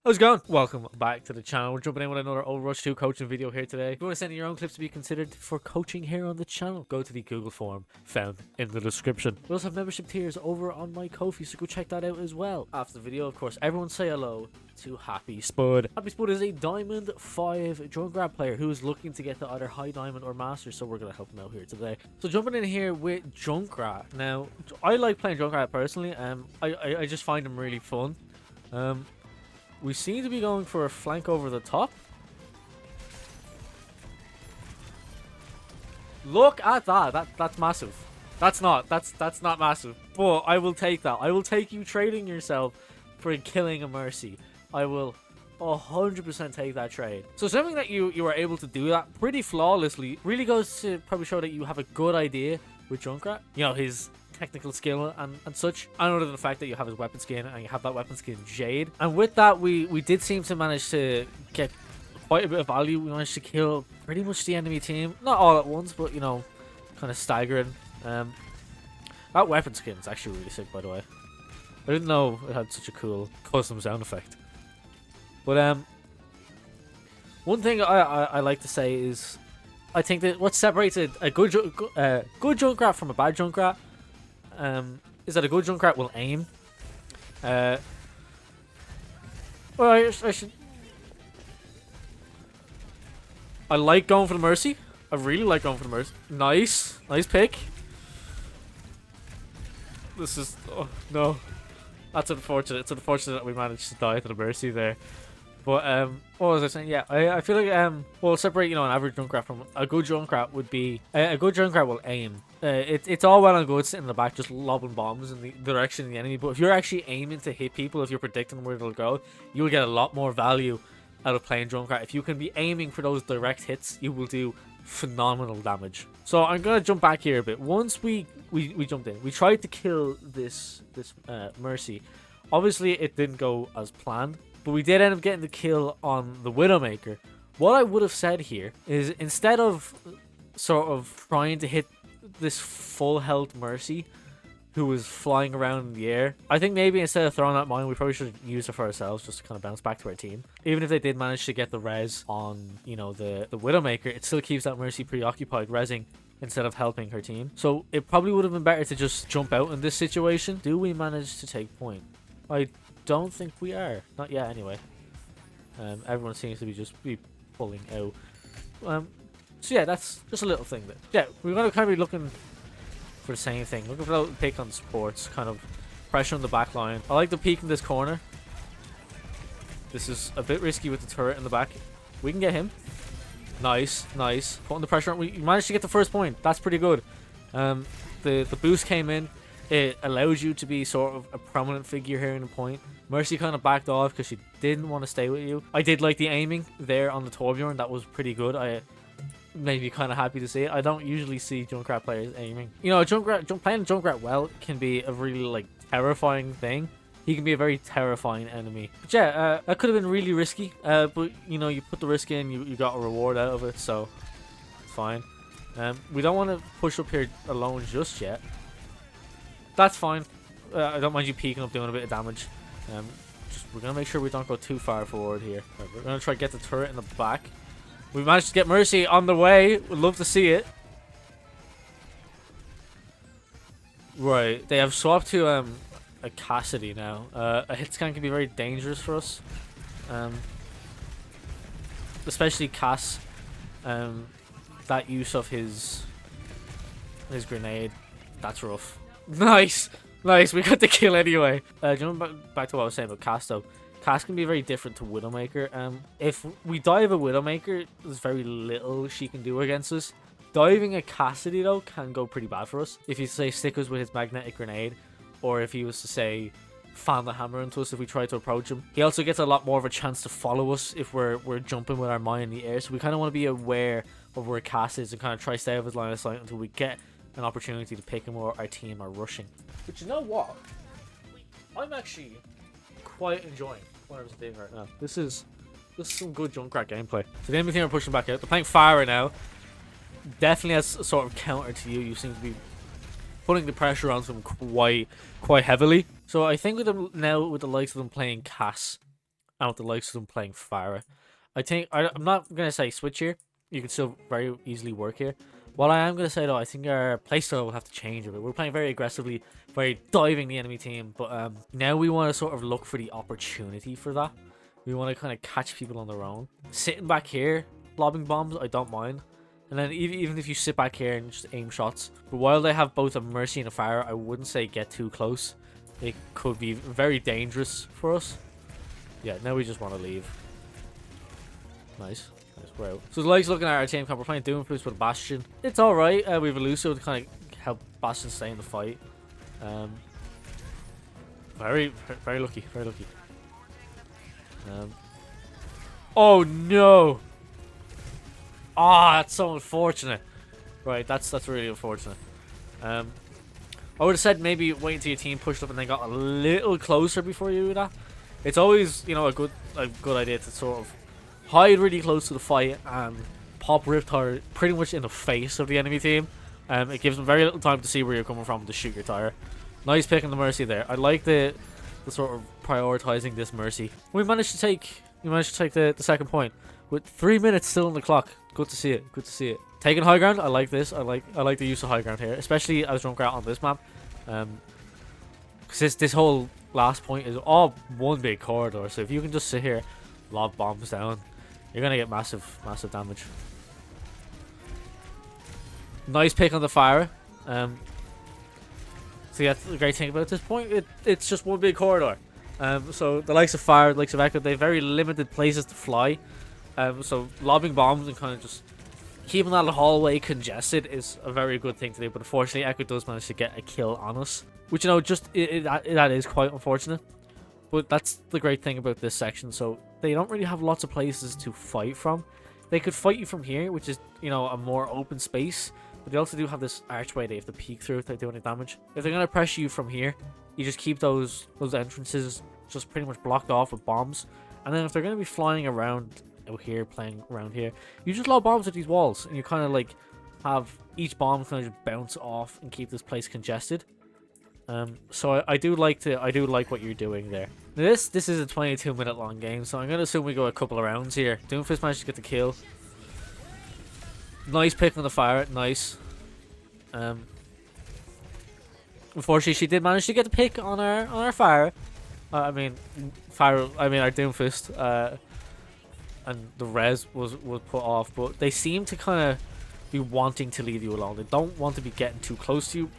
How's it going? Welcome back to the channel. We're jumping in with another Overwatch 2 coaching video here today. If you want to send in your own clips to be considered for coaching here on the channel, go to the Google form found in the description. We also have membership tiers over on my Ko-fi, so go check that out as well. After the video, of course, everyone say hello to Happy Spud. Happy Spud is a Diamond 5 Junkrat player who is looking to get to either High Diamond or Master, so we're going to help him out here today. So jumping in here with Junkrat. Now, I like playing Junkrat personally. I just find him really fun. We seem to be going for a flank over the top. Look at that. That's massive. That's not massive. But I will take that. I will take you trading yourself for killing a Mercy. I will 100% take that trade. So something that you were able to do that pretty flawlessly really goes to probably show that you have a good idea with Junkrat. You know, his technical skill and such, and other than the fact that you have his weapon skin and you have that weapon skin Jade. And with that, we did seem to manage to get quite a bit of value. We managed to kill pretty much the enemy team, not all at once, but you know, kind of staggering. That weapon skin is actually really sick, by the way. I didn't know it had such a cool custom sound effect. But one thing I like to say is, I think that what separates a good Junkrat from a bad Junkrat is that a good Junkrat will aim. Well, I should. I like going for the Mercy. I really like going for the Mercy. Nice pick. This is no. That's unfortunate. It's unfortunate that we managed to die to the Mercy there. But what was I saying? Yeah, I feel like well, separate, you know, an average Junkrat from a good Junkrat would be a good Junkrat will aim. It's all well and good sitting in the back just lobbing bombs in the direction of the enemy, but if you're actually aiming to hit people, if you're predicting where they'll go, you'll get a lot more value out of playing Junkrat. If you can be aiming for those direct hits, you will do phenomenal damage. So I'm gonna jump back here a bit. Once we jumped in, we tried to kill this Mercy. Obviously, it didn't go as planned, but we did end up getting the kill on the Widowmaker. What I would have said here is, instead of sort of trying to hit this full health Mercy who was flying around in the air, I think maybe instead of throwing that mine, we probably should use it for ourselves just to kind of bounce back to our team. Even if they did manage to get the res on, you know, the Widowmaker, it still keeps that Mercy preoccupied resing instead of helping her team. So it probably would have been better to just jump out in this situation. Do we manage to take point? I don't think we are. Not yet, anyway. Everyone seems to be pulling out. So yeah, that's just a little thing. That yeah, we're gonna kind of be looking for the same thing. Looking for the pick on supports, kind of pressure on the back line. I like the peek in this corner. This is a bit risky with the turret in the back. We can get him. Nice. Putting the pressure on. We managed to get the first point. That's pretty good. The boost came in. It allows you to be sort of a prominent figure here in the point. Mercy kind of backed off because she didn't want to stay with you. I did like the aiming there on the Torbjorn. That was pretty good. I made me kind of happy to see it. I don't usually see Junkrat players aiming. You know, playing Junkrat well can be a really, like, terrifying thing. He can be a very terrifying enemy. But yeah, that could have been really risky. But, you know, you put the risk in, you got a reward out of it, so it's fine. We don't want to push up here alone just yet. That's fine. I don't mind you peeking up, doing a bit of damage. We're going to make sure we don't go too far forward here. Right, we're going to try to get the turret in the back. We managed to get Mercy on the way. Would love to see it. Right. They have swapped to a Cassidy now. A hit scan can be very dangerous for us. Especially Cass. That use of his grenade. That's rough. Nice, we got the kill anyway. Jumping back to what I was saying about Cass though. Cass can be very different to Widowmaker. If we dive a Widowmaker, there's very little she can do against us. Diving a Cassidy though can go pretty bad for us. If you say stick us with his magnetic grenade, or if he was to say fan the hammer into us if we try to approach him. He also gets a lot more of a chance to follow us if we're jumping with our mine in the air. So we kind of want to be aware of where Cass is and kind of try to stay out of his line of sight until we get an opportunity to pick him or our team are rushing. But you know what? I'm actually quite enjoying what I'm doing right now. This is some good Junkrat gameplay. So the enemy team are pushing back out. They're playing fire now. Definitely as a sort of counter to you. You seem to be putting the pressure on them quite heavily. So I think with them now, with the likes of them playing Cass, and with the likes of them playing Pharah. I'm not gonna say switch here. You can still very easily work here. What I am gonna say though, I think our playstyle will have to change a bit. We're playing very aggressively, very diving the enemy team, but now we want to sort of look for the opportunity for that. We want to kind of catch people on their own. Sitting back here, lobbing bombs, I don't mind. And then even if you sit back here and just aim shots. But while they have both a Mercy and a Fire, I wouldn't say get too close. It could be very dangerous for us. Yeah, now we just want to leave. Nice. Nice, we're out. So the likes looking at our team comp, we're playing Doomfist with Bastion. It's alright. We have a Lucio to kind of help Bastion stay in the fight. Very lucky. Very lucky. Oh no! Ah, that's so unfortunate. Right, that's really unfortunate. I would have said maybe wait until your team pushed up and then got a little closer before you do that. It's always, you know, a good idea to sort of hide really close to the fight and pop Riptire pretty much in the face of the enemy team. It gives them very little time to see where you're coming from to shoot your tire. Nice pick on the Mercy there. I like the sort of prioritizing this Mercy. We managed to take the second point with 3 minutes still on the clock. Good to see it. Good to see it. Taking high ground, I like this. I like the use of high ground here, especially as Junkrat on this map. Because this whole last point is all one big corridor. So if you can just sit here, lob bombs down, you're gonna get massive damage. Nice pick on the Fire. So yeah, that's the great thing about this point. It's just one big corridor. So the likes of Fire, the likes of Echo, they have very limited places to fly. So lobbing bombs and kind of just keeping that hallway congested is a very good thing to do. But unfortunately, Echo does manage to get a kill on us, which, you know, just that is quite unfortunate. But that's the great thing about this section. So they don't really have lots of places to fight from. They could fight you from here, which is, you know, a more open space. But they also do have this archway they have to peek through without doing any damage. If they're going to pressure you from here, you just keep those entrances just pretty much blocked off with bombs. And then if they're going to be flying around out here, playing around here, you just lob bombs at these walls. And you kind of like have each bomb kind of just bounce off and keep this place congested. So I do like what you're doing there. Now this is a 22-minute long game, so I'm going to assume we go a couple of rounds here. Doomfist managed to get the kill. Nice pick on the Fire, nice. Unfortunately, she did manage to get the pick on our Fire. I mean our Doomfist. And the res was put off, but they seem to kind of be wanting to leave you alone. They don't want to be getting too close to you,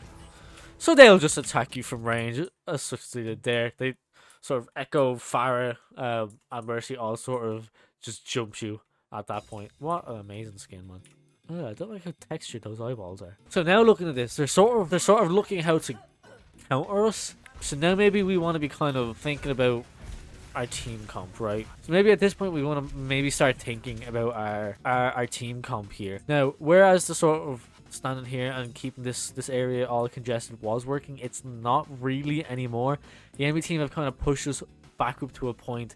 so they'll just attack you from range, as such as they did there. They sort of Echo, Fire, and Mercy all sort of just jump you at that point. What an amazing skin, man. Oh, I don't like how textured those eyeballs are. So now looking at this, they're sort of looking how to counter us. So now maybe we want to be kind of thinking about our team comp, right? So maybe at this point we want to maybe start thinking about our team comp here. Now, whereas the sort of standing here and keeping this area all congested was working, it's not really anymore. The enemy team have kind of pushed us back up to a point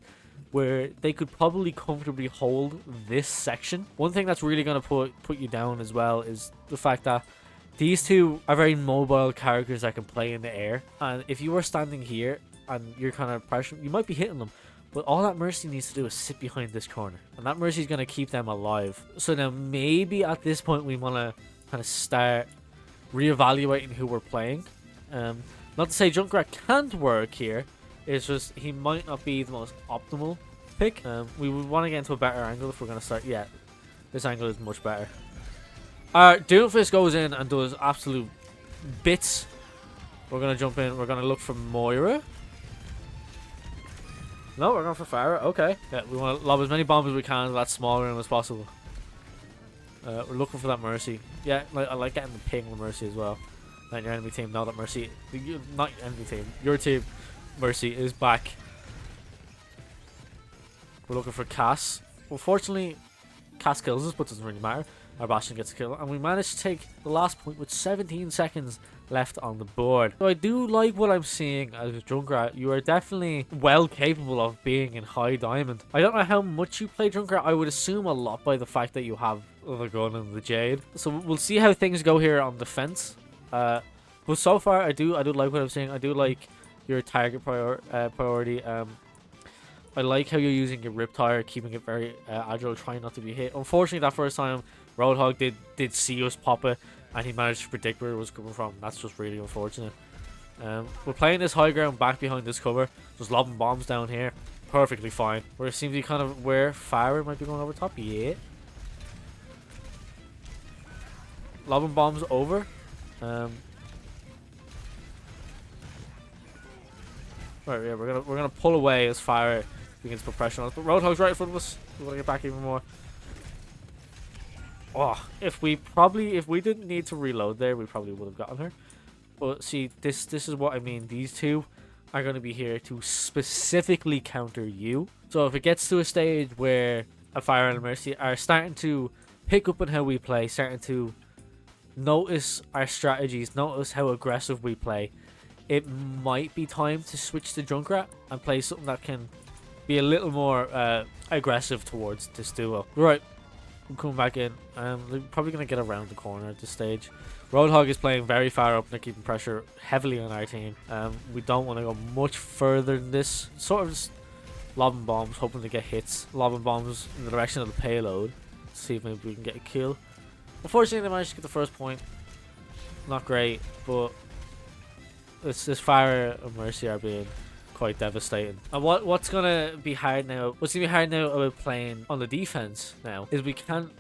where they could probably comfortably hold this section. One thing that's really going to put you down as well is the fact that these two are very mobile characters that can play in the air. And if you were standing here and you're kind of pressuring, you might be hitting them. But all that Mercy needs to do is sit behind this corner. And that Mercy is going to keep them alive. So now maybe at this point we want to kind of start reevaluating who we're playing. Not to say Junkrat can't work here. It's just he might not be the most optimal pick. We would want to get into a better angle if we're going to start. Yeah, this angle is much better. Doomfist goes in and does absolute bits. We're going to jump in. We're going to look for Moira. No, we're going for Farah. Okay. Yeah, we want to lob as many bombs as we can to that small room as possible. We're looking for that Mercy. Yeah, I like getting the ping on Mercy as well. Not your enemy team. No, that Mercy. Not your enemy team. Your team. Mercy is back. We're looking for Cass. Unfortunately, Cass kills us, but doesn't really matter. Our Bastion gets a kill, and we managed to take the last point with 17 seconds left on the board. So I do like what I'm seeing as Junkrat. You are definitely well capable of being in high diamond. I don't know how much you play Junkrat. I would assume a lot by the fact that you have the gun and the Jade. So we'll see how things go here on defense. But so far, I do like what I'm seeing. I do like your target priority. I like how you're using your Riptire, keeping it very agile, trying not to be hit. Unfortunately, that first time, Roadhog did see us pop it, and he managed to predict where it was coming from. That's just really unfortunate. We're playing this high ground back behind this cover, just lobbing bombs down here. Perfectly fine. Where it seems to be kind of where Fire might be going over top. Yeah. Lobbing bombs over. Right, yeah, we're gonna pull away as Fire begins to put pressure on us. But Roadhog's right in front of us. We want to get back even more. Oh, if we didn't need to reload there, we probably would have gotten her. But see, this is what I mean. These two are going to be here to specifically counter you. So if it gets to a stage where a Fire and a Mercy are starting to pick up on how we play, starting to notice our strategies, notice how aggressive we play, it might be time to switch to Junkrat and play something that can be a little more aggressive towards this duo. Right, I'm coming back in. They're probably going to get around the corner at this stage. Roadhog is playing very far up and they're keeping pressure heavily on our team. We don't want to go much further than this. Sort of just lobbing bombs, hoping to get hits. Lobbing bombs in the direction of the payload. See if maybe we can get a kill. Unfortunately, they managed to get the first point. Not great, but this Fire and Mercy are being quite devastating. And what's gonna be hard now? What's gonna be hard now about playing on the defense now is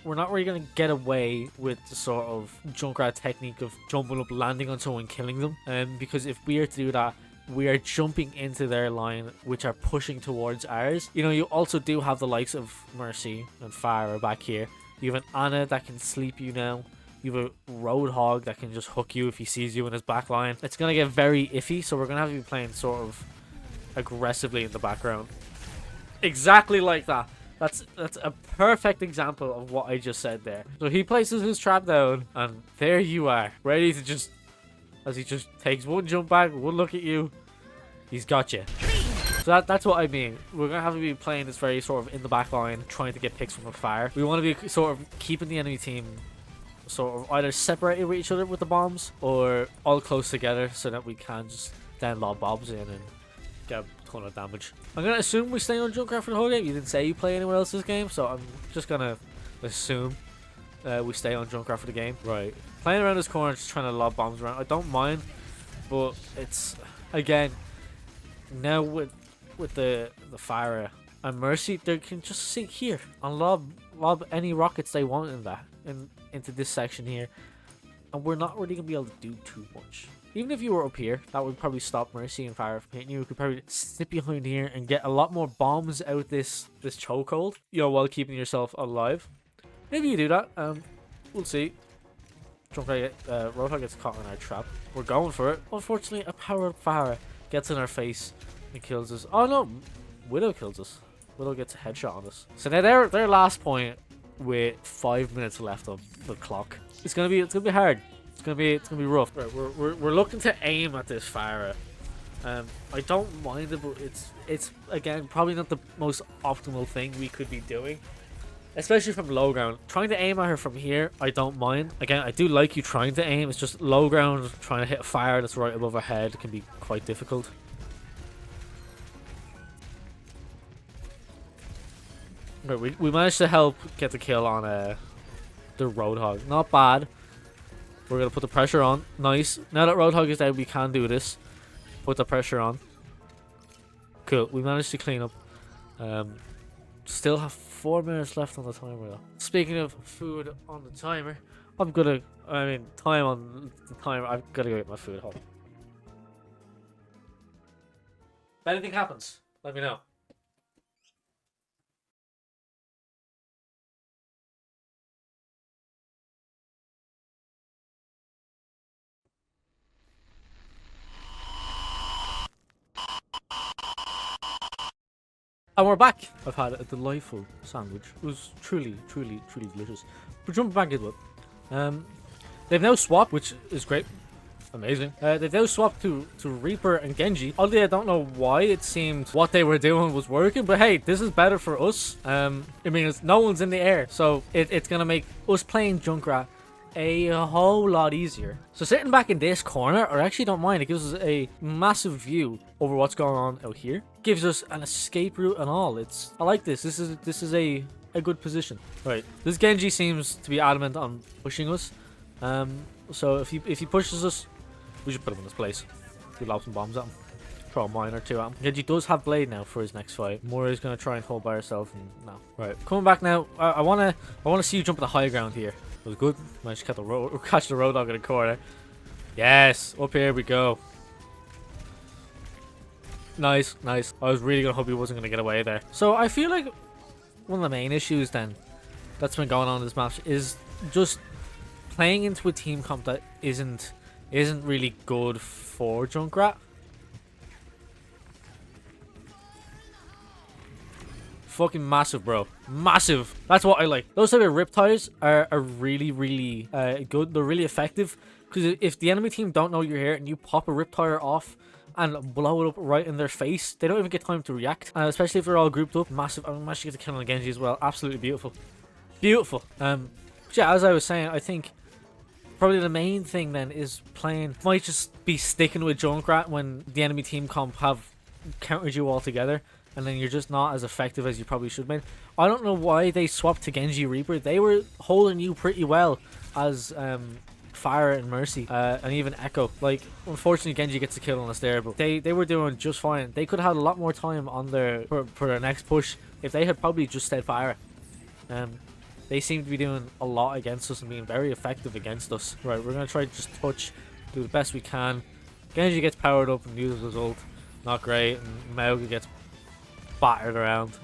we're not really gonna get away with the sort of Junkrat technique of jumping up, landing on someone, killing them. Because if we are to do that, we are jumping into their line, which are pushing towards ours. You know, you also do have the likes of Mercy and Fire back here. You have an Anna that can sleep you now. You have a Roadhog that can just hook you if he sees you in his back line. It's going to get very iffy, so we're going to have to be playing sort of aggressively in the background. Exactly like that. That's a perfect example of what I just said there. So he places his trap down, and there you are, ready to just, as he just takes one jump back, one look at you, he's got you. So that's what I mean. We're going to have to be playing this very sort of in the back line, trying to get picks from the Fire. We want to be sort of keeping the enemy team sort of either separated with each other with the bombs or all close together so that we can just then lob bombs in and get a ton of damage. I'm going to assume we stay on Junkrat for the whole game. You didn't say you play anywhere else this game, so I'm just going to assume we stay on Junkrat for the game. Right. Playing around this corner, just trying to lob bombs around. I don't mind, but it's, again, now with the Fire and Mercy, they can just sit here and lob any rockets they want in that into this section here, and we're not really gonna be able to do too much. Even if you were up here, that would probably stop Mercy and Fire from hitting you. You could probably sit behind here and get a lot more bombs out this chokehold, you know, while keeping yourself alive. Maybe you do that. We'll see. Roadhog gets caught in our trap. We're going for it. Unfortunately, a powered Fire gets in our face and kills us. Oh no, Widow kills us. Widow gets a headshot on us. So now their last point with 5 minutes left on the clock. It's gonna be hard. It's gonna be rough. Right, we're looking to aim at this Fire. I don't mind it, but it's again probably not the most optimal thing we could be doing, especially from low ground. Trying to aim at her from here, I don't mind. Again, I do like you trying to aim. It's just low ground, trying to hit a Fire that's right above her head can be quite difficult. Right, we managed to help get the kill on the Roadhog. Not bad. We're going to put the pressure on. Nice. Now that Roadhog is down, we can do this. Put the pressure on. Cool. We managed to clean up. Still have 4 minutes left on the timer though. Speaking of food on the timer, time on the timer, I've got to go get my food home. If anything happens, let me know. And we're back. I've had a delightful sandwich. It was truly delicious. But jumping back into it, they've now swapped, which is great, amazing. They've now swapped to Reaper and Genji. Oddly, I don't know why. It seemed what they were doing was working, but hey, this is better for us. I mean, no one's in the air, so it's gonna make us playing Junkrat a whole lot easier. So sitting back in this corner, I actually don't mind. It gives us a massive view over what's going on out here. Gives us an escape route and all. I like this. This is a good position. Right, this Genji seems to be adamant on pushing us. So if he pushes us, we should put him in his place. We lob some bombs at him. Throw a mine or two at him. Genji does have Blade now for his next fight. Mori's gonna try and hold by herself, and no. Right, coming back now. I wanna see you jump at the high ground here. It was good. Managed to catch the road dog in the corner. Yes, up here we go. Nice, nice. I was really gonna hope he wasn't gonna get away there. So I feel like one of the main issues then that's been going on in this match is just playing into a team comp that isn't really good for Junkrat. Fucking massive, bro. Massive. That's what I like. Those type of rip tires are really, really good. They're really effective. Because if the enemy team don't know you're here and you pop a rip tire off and blow it up right in their face, they don't even get time to react. Especially if they're all grouped up. Massive. I managed to get the kill on Genji as well. Absolutely beautiful. Beautiful. Yeah, as I was saying, I think probably the main thing then is might just be sticking with Junkrat when the enemy team comp have countered you all together. And then you're just not as effective as you probably should have been. I don't know why they swapped to Genji Reaper. They were holding you pretty well as Fire and Mercy, and even Echo. Like, unfortunately, Genji gets a kill on us there, but they were doing just fine. They could have had a lot more time on for their next push if they had probably just stayed Fire. They seem to be doing a lot against us and being very effective against us. Right, we're gonna try to just touch, do the best we can. Genji gets powered up and uses his ult. Not great, and Mauga gets battered around.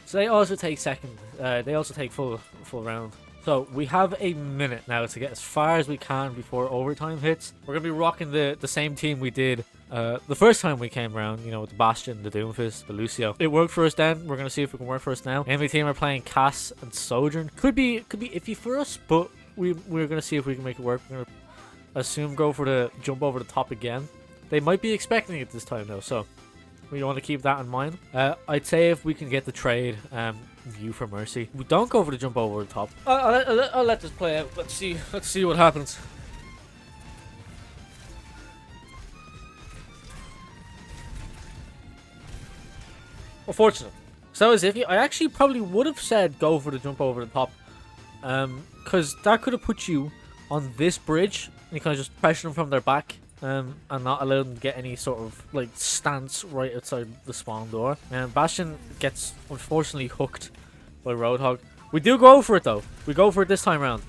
So they also take second. They also take full round. So we have a minute now to get as far as we can before overtime hits. We're gonna be rocking the same team we did the first time we came around. You know, with the Bastion, the Doomfist, the Lucio. It worked for us then. We're gonna see if it can work for us now. Enemy team are playing Cass and Sojourn. Could be iffy for us, but we're gonna see if we can make it work. We're gonna assume go for the jump over the top again. They might be expecting it this time though, so we want to keep that in mind. I'd say if we can get the trade view for Mercy, we don't go for the jump over the top. I'll let this play out. Let's see what happens. Unfortunate. So as if I actually probably would have said go for the jump over the top, because that could have put you on this bridge and you kind of just pressure them from their back. And not allow them to get any sort of like stance right outside the spawn door. And Bastion gets unfortunately hooked by Roadhog. We do go for it though. We go for it this time around.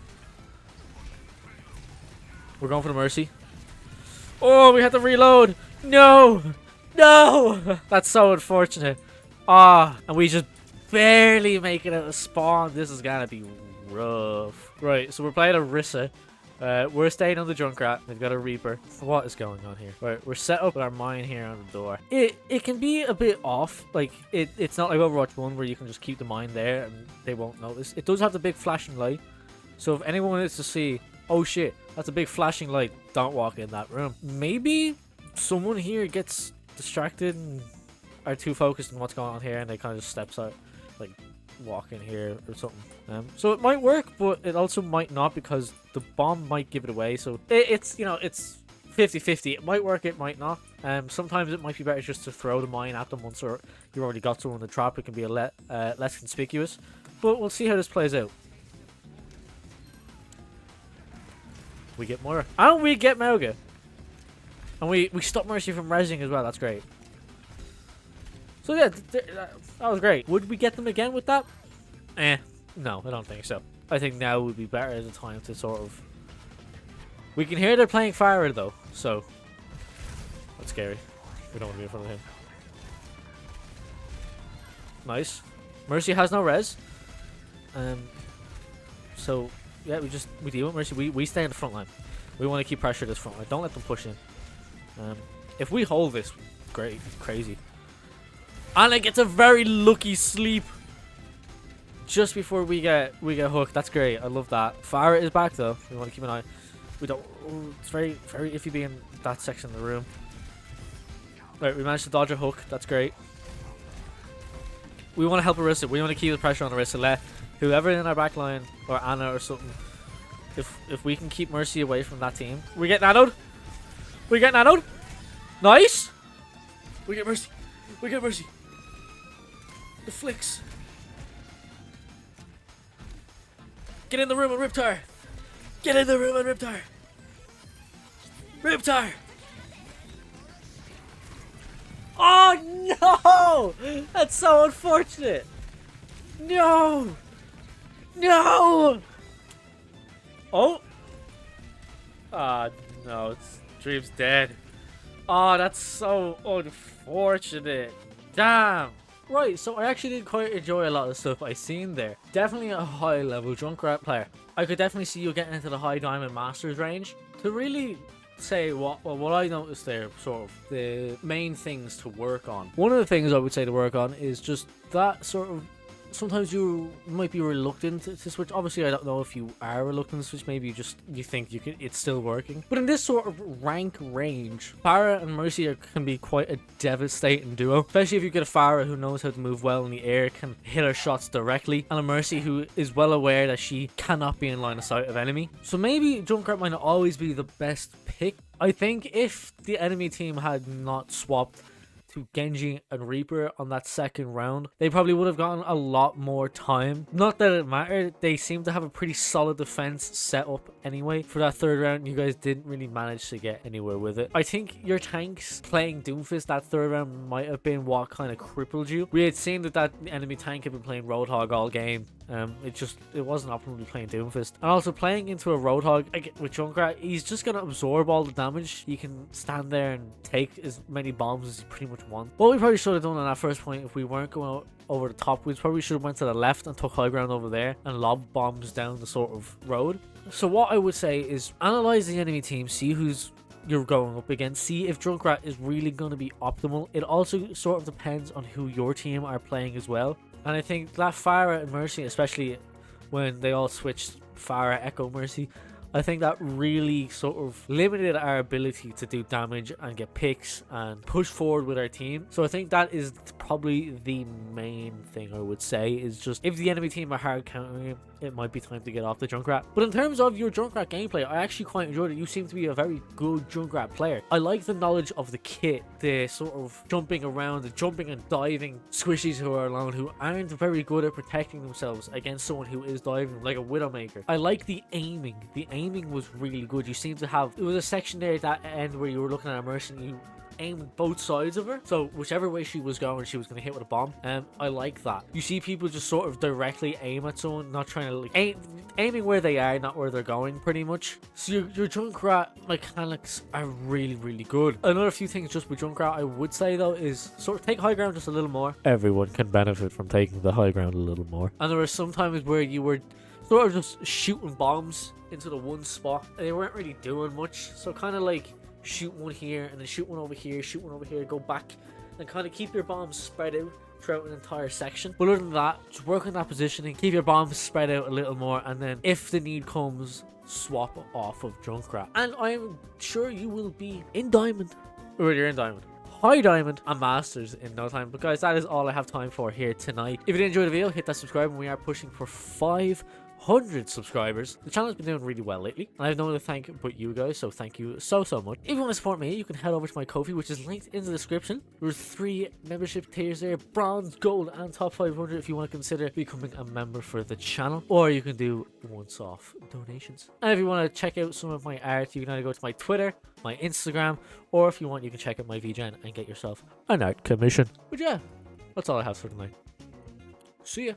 We're going for the Mercy. Oh, we had to reload. No, that's so unfortunate. And we just barely make it out of spawn. This is gonna be rough. Right, so we're playing a Rissa. We're staying on the Junkrat. They've got a Reaper. What is going on here? Right, we're set up with our mine here on the door. It can be a bit off. Like, it's not like Overwatch 1 where you can just keep the mine there and they won't notice. It does have the big flashing light. So if anyone is to see, oh shit, that's a big flashing light, don't walk in that room. Maybe someone here gets distracted and are too focused on what's going on here and they kind of just steps out, like walk in here or something. So it might work, but it also might not because the bomb might give it away. So it's, you know, it's 50-50. It might work, it might not. Sometimes it might be better just to throw the mine at them once you've already got someone in the trap. It can be less conspicuous, but we'll see how this plays out. We get more, and we get Mauga, and we stop Mercy from resing as well. That's great. So yeah, that was great. Would we get them again with that? No, I don't think so. I think now would be better at the time to sort of... We can hear they're playing Fire though, so... That's scary. We don't want to be in front of him. Nice. Mercy has no res. So, yeah, we deal with Mercy. We stay in the front line. We want to keep pressure this front line. Don't let them push in. If we hold this, great, crazy. And it gets a very lucky sleep just before we get hooked. That's great. I love that. Fire is back though. We want to keep an eye. We don't. Oh, it's very iffy being that section of the room. Right, we managed to dodge a hook. That's great. We want to help Arista. We want to keep the pressure on Arista. Let whoever in our back line or Anna or something If we can keep Mercy away from that team, we get nanoed. We get nanoed. Nice. We get Mercy. We get Mercy. The flicks. Get in the room and Riptire. Get in the room and Riptire. Riptire. Oh no! That's so unfortunate. No. No. Oh. Ah, no. Dream's dead. Oh, that's so unfortunate. Damn. Right, so I actually did quite enjoy a lot of stuff I seen there. Definitely a high level Junkrat player. I could definitely see you getting into the high diamond masters range. To really say what I noticed there, sort of the main things to work on. One of the things I would say to work on is just that sort of, sometimes you might be reluctant to switch. Obviously, I don't know if you are reluctant to switch. Maybe you think it's still working. But in this sort of rank range, Pharah and Mercy can be quite a devastating duo. Especially if you get a Pharah who knows how to move well in the air, can hit her shots directly, and a Mercy who is well aware that she cannot be in line of sight of enemy. So maybe Junkrat might not always be the best pick. I think if the enemy team had not swapped to Genji and Reaper on that second round, they probably would have gotten a lot more time. Not that it mattered, they seem to have a pretty solid defense set up anyway. For that third round, you guys didn't really manage to get anywhere with it. I think your tanks playing Doomfist that third round might have been what kind of crippled you. We had seen that enemy tank had been playing Roadhog all game. It wasn't optimally playing Doomfist. And also playing into a Roadhog with Junkrat, he's just gonna absorb all the damage. You can stand there and take as many bombs as you pretty much want. What we probably should have done on that first point, if we weren't going over the top, we probably should have went to the left and took high ground over there and lobbed bombs down the sort of road. So what I would say is analyze the enemy team, see who's you're going up against, see if Junkrat is really going to be optimal. It also sort of depends on who your team are playing as well. And I think that Pharah and Mercy, especially when they all switched Pharah, Echo, Mercy, I think that really sort of limited our ability to do damage and get picks and push forward with our team. So I think that is probably the main thing I would say, is just if the enemy team are hard countering him, it might be time to get off the Junkrat. But in terms of your Junkrat gameplay, I actually quite enjoyed it. You seem to be a very good Junkrat player. I like the knowledge of the kit, the sort of jumping around, the jumping and diving squishies who are alone, who aren't very good at protecting themselves against someone who is diving, like a Widowmaker. I like the aiming. The aiming was really good. You seem to have, there was a section there at that end where you were looking at a Mercy and you aimed both sides of her, so whichever way she was going, she was going to hit with a bomb. I like that. You see people just sort of directly aim at someone, not trying to like aiming where they are, not where they're going, pretty much. So your Junkrat mechanics are really, really good. Another few things just with Junkrat I would say though is sort of take high ground just a little more. Everyone can benefit from taking the high ground a little more. And there were some times where you were sort of just shooting bombs into the one spot and they weren't really doing much, so kind of like shoot one here and then shoot one over here, shoot one over here, go back and kind of keep your bombs spread out throughout an entire section. But other than that, just work on that positioning, keep your bombs spread out a little more, and then if the need comes, swap off of Junkrat. And I'm sure you will be in Diamond, or you're in Diamond, High Diamond and Masters in no time. But guys, that is all I have time for here tonight. If you did enjoy the video, hit that subscribe, and we are pushing for 500 subscribers. The channel has been doing really well lately, and I have no one to thank but you guys, so thank you so much. If you want to support me, you can head over to my Ko-fi, which is linked in the description. There's 3 membership tiers there: bronze, gold, and top 500 if you want to consider becoming a member for the channel, or you can do once-off donations. And if you want to check out some of my art, you can either go to my Twitter, my Instagram, or if you want, you can check out my VGen and get yourself an art commission. But yeah, that's all I have for tonight. See ya.